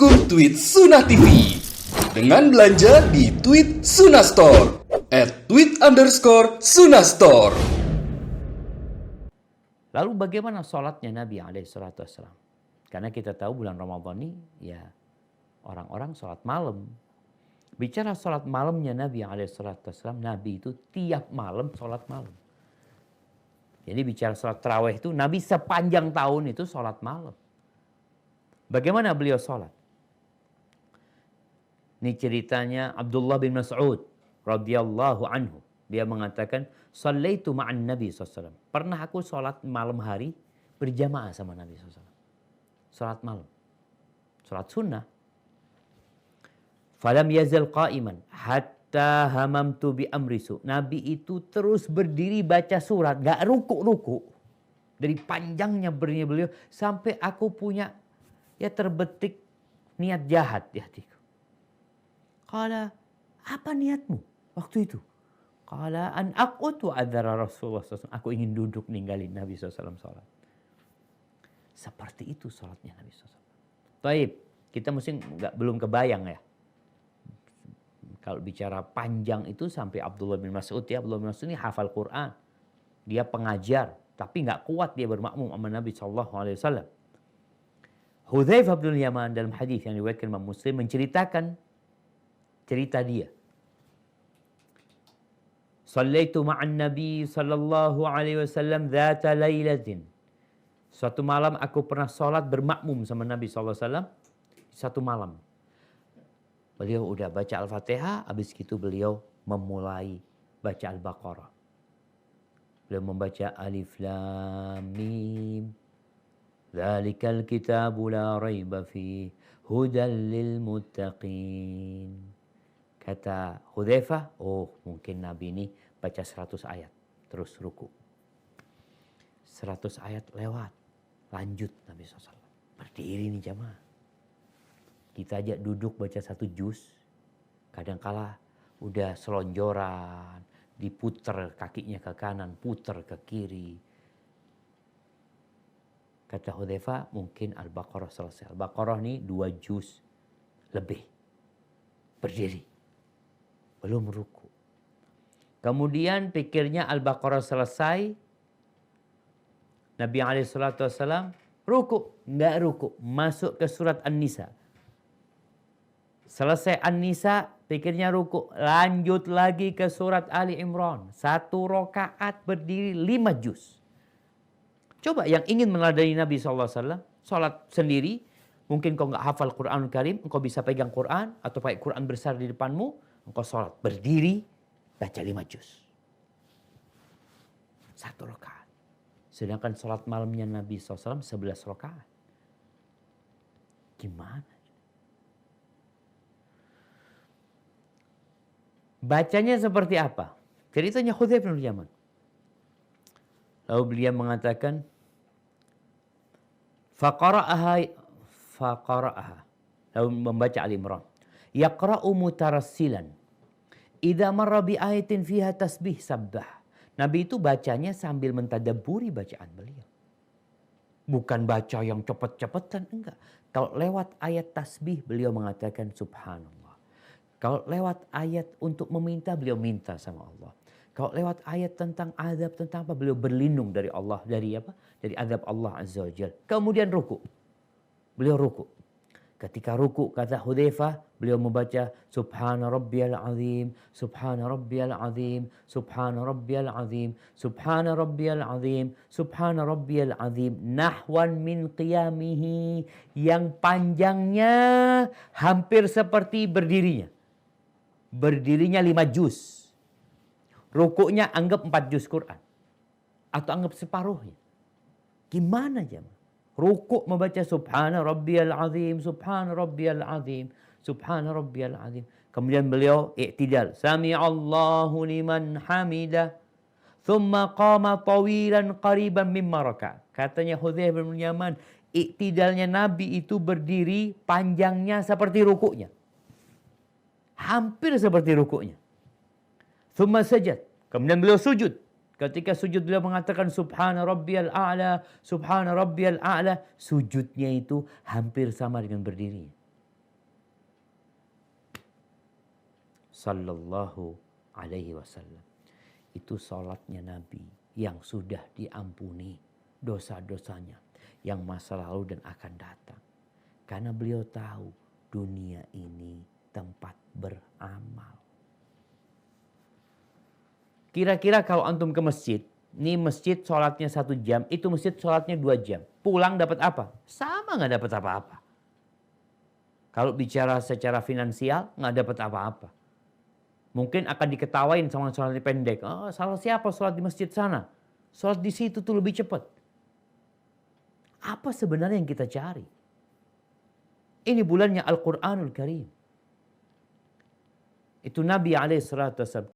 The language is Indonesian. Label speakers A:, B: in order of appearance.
A: Dukung tweet Sunnah TV dengan belanja di tweet Sunnah Store @tweet_Sunnah Store.
B: Lalu bagaimana sholatnya Nabi SAW? Karena kita tahu bulan Ramadan ini ya orang-orang sholat malam. Bicara sholat malamnya Nabi SAW, Nabi itu tiap malam sholat malam. Jadi bicara sholat tarawih itu Nabi sepanjang tahun itu sholat malam. Bagaimana beliau sholat? Ini ceritanya Abdullah bin Mas'ud radhiyallahu anhu. Dia mengatakan, "Shallaitu ma'an Nabi SAW." Pernah aku sholat malam hari berjamaah sama Nabi SAW. Sholat malam. Sholat sunnah. Falam yazal qa'iman hatta hamamtu bi amrisu. Nabi itu terus berdiri baca surat, gak ruku-ruku. Dari panjangnya berdiri beliau sampai aku punya terbetik niat jahat di hatiku. Qala, apa niatmu waktu itu? Qala an aqutu adzara Rasulullah SAW. Aku ingin duduk ninggalin Nabi SAW sholat. Seperti itu sholatnya Nabi SAW. Baik, kita mesti belum kebayang ya. Kalau bicara panjang itu sampai Abdullah bin Mas'ud ya. Abdullah bin Mas'ud ini hafal Quran. Dia pengajar. Tapi nggak kuat dia bermakmum sama Nabi SAW. Hudzaifah bin Yaman dalam hadis yang diriwayatkan Imam Muslim menceritakan cerita dia. Shallaitu ma'an Nabi sallallahu alaihi wasallam dzata lailatin. Suatu malam aku pernah sholat bermakmum sama Nabi sallallahu alaihi wasallam. Satu malam. Beliau udah baca Al-Fatihah, habis itu beliau memulai baca Al-Baqarah. Beliau membaca Alif Lam Mim. Dzalikal kitabu la raiba fihi hudal lil muttaqin. Kata Hudzaifah, mungkin Nabi ini baca 100 ayat. Terus ruku. 100 ayat lewat. Lanjut Nabi SAW. Berdiri nih jamaah. Kita aja duduk baca 1 juz. Kadangkala udah selonjoran. Diputer kakinya ke kanan, puter ke kiri. Kata Hudzaifah, mungkin Al-Baqarah selesai. Al-Baqarah nih 2 juz lebih. Berdiri. Belum ruku. Kemudian pikirnya Al-Baqarah selesai. Nabi SAW ruku. Enggak ruku. Masuk ke surat An-Nisa. Selesai An-Nisa, pikirnya ruku. Lanjut lagi ke surat Ali Imran. 1 rakaat berdiri 5 juz. Coba yang ingin meneladani Nabi SAW, sholat sendiri. Mungkin kau nggak hafal Quranul Karim, engkau bisa pegang Quran atau pakai Quran besar di depanmu, engkau sholat berdiri, baca 5 juz. 1 rakaat. Sedangkan sholat malamnya Nabi SAW 11 rakaat. Gimana? Bacanya seperti apa? Ceritanya Hudzaifah bin Yaman. Lalu beliau mengatakan, Faqara'aha. Lalu membaca Ali Imran. Yaqra'u mutarassilan. Idza marra bi ayatin fiha tasbih sabbah. Nabi itu bacanya sambil mentadabburi bacaan beliau. Bukan baca yang cepet-cepetan, enggak. Kalau lewat ayat tasbih beliau mengatakan subhanallah. Kalau lewat ayat untuk meminta beliau minta sama Allah. Kalau lewat ayat tentang azab, tentang apa, beliau berlindung dari Allah, dari apa? Dari azab Allah Azza wa Jalla. Kemudian ruku. Beliau ruku. Ketika ruku kata Hudzaifah, beliau membaca Subhana Rabbiyal Azim, Subhana Rabbiyal Azim, Subhana Rabbiyal Azim, Subhana Rabbiyal Azim, Subhana Rabbiyal Azim, nahwan min qiyamihi, yang panjangnya hampir seperti berdirinya. Berdirinya 5 juz. Rukuknya anggap 4 juz Quran. Atau anggap separuhnya. Gimana jemaah? Rukuk membaca Subhana Rabbiyal Azim, Subhana Rabbiyal Azim, Subhana Rabbiyal Azim. Kemudian beliau i'tidal. Sami'allahu liman hamidah. Thumma qama tawilan qariban mimma raka'. Katanya Hudzaifah bin Yaman, i'tidalnya Nabi itu berdiri panjangnya seperti rukuknya. Hampir seperti rukuknya. Thumma sajad. Kemudian beliau sujud. Ketika sujud beliau mengatakan Subhana Rabbiyal A'la, Subhana Rabbiyal A'la. Sujudnya itu hampir sama dengan berdirinya. Sallallahu alaihi wasallam. Itu sholatnya Nabi yang sudah diampuni dosa-dosanya, yang masa lalu dan akan datang. Karena beliau tahu dunia ini tempat beramal. Kira-kira kalau antum ke masjid, ini masjid sholatnya 1 jam, itu masjid sholatnya 2 jam. Pulang dapat apa? Sama nggak dapat apa-apa. Kalau bicara secara finansial nggak dapat apa-apa. Mungkin akan diketawain sama sholat pendek. Oh, salah siapa sholat di masjid sana? Sholat di situ tuh lebih cepat. Apa sebenarnya yang kita cari? Ini bulannya Al-Quranul Karim. Itu Nabi alaihi salatu wasallam